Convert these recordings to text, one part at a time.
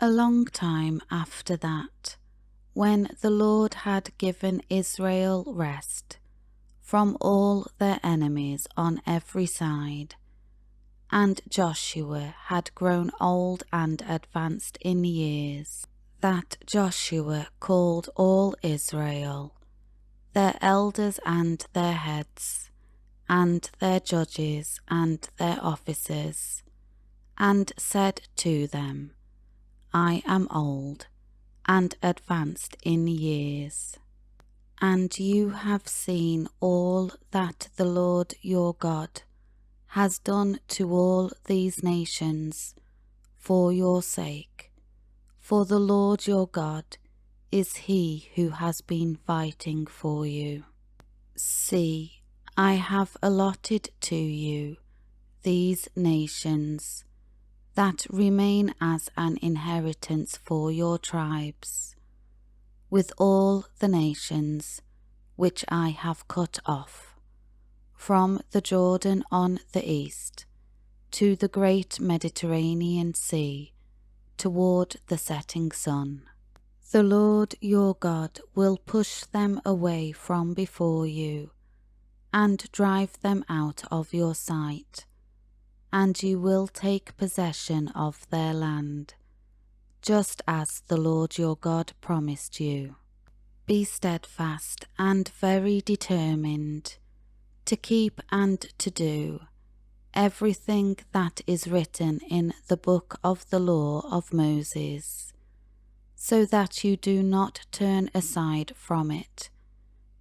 A long time after that, when the Lord had given Israel rest from all their enemies on every side, and Joshua had grown old and advanced in years, that Joshua called all Israel, their elders and their heads, and their judges and their officers, and said to them, I am old and advanced in years, and you have seen all that the Lord your God has done to all these nations for your sake, for the Lord your God is he who has been fighting for you. See, I have allotted to you these nations that remain as an inheritance for your tribes, with all the nations which I have cut off, from the Jordan on the east to the great Mediterranean Sea, toward the setting sun. The Lord your God will push them away from before you, and drive them out of your sight, and you will take possession of their land, just as the Lord your God promised you. Be steadfast and very determined to keep and to do everything that is written in the book of the law of Moses, so that you do not turn aside from it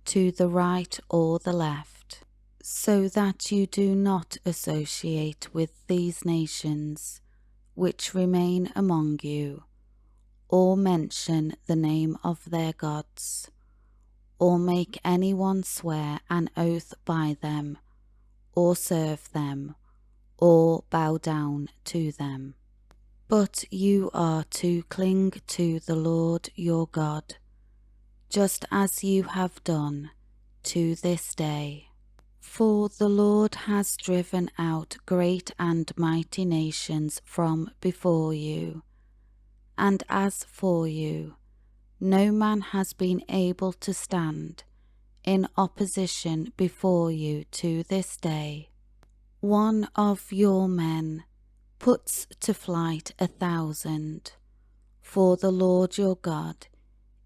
to the right or the left, so that you do not associate with these nations which remain among you, or mention the name of their gods, or make anyone swear an oath by them, or serve them, or bow down to them. But you are to cling to the Lord your God, just as you have done to this day. For the Lord has driven out great and mighty nations from before you, and as for you, no man has been able to stand in opposition before you to this day. One of your men puts to flight 1,000, for the Lord your God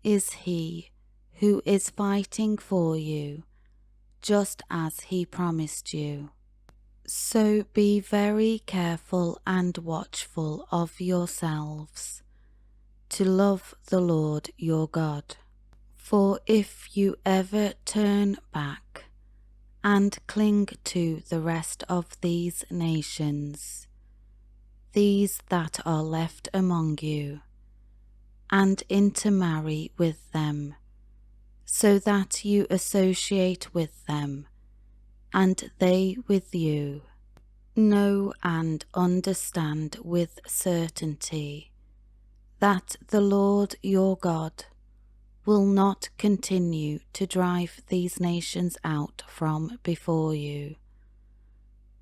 is he who is fighting for you, just as he promised you. So be very careful and watchful of yourselves, to love the Lord your God. For if you ever turn back and cling to the rest of these nations, these that are left among you, and intermarry with them, so that you associate with them, and they with you, know and understand with certainty that the Lord your God will not continue to drive these nations out from before you,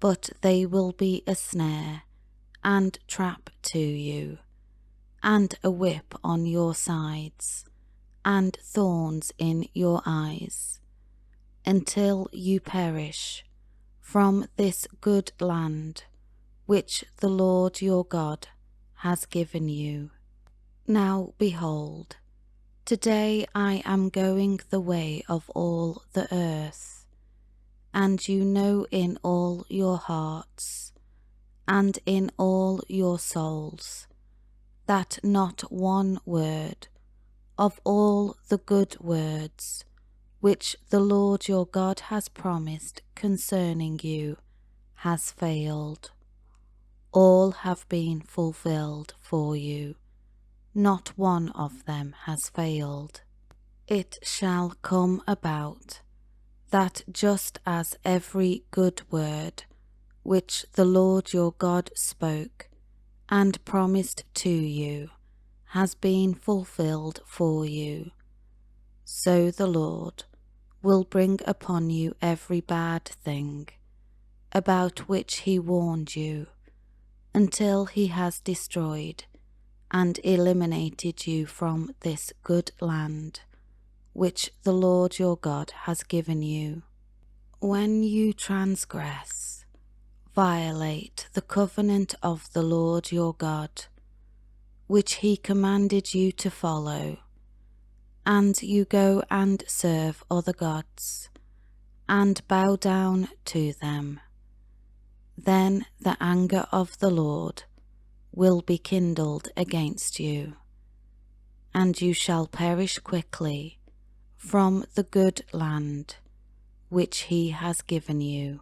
but they will be a snare and trap to you, and a whip on your sides, and thorns in your eyes, until you perish from this good land which the Lord your God has given you. Now behold, today I am going the way of all the earth, and you know in all your hearts and in all your souls that not one word of all the good words which the Lord your God has promised concerning you has failed. All have been fulfilled for you, not one of them has failed. It shall come about that just as every good word which the Lord your God spoke and promised to you has been fulfilled for you, so the Lord will bring upon you every bad thing about which he warned you, until he has destroyed and eliminated you from this good land, which the Lord your God has given you. When you transgress, violate the covenant of the Lord your God, which he commanded you to follow, and you go and serve other gods, and bow down to them, then the anger of the Lord will be kindled against you, and you shall perish quickly from the good land which he has given you.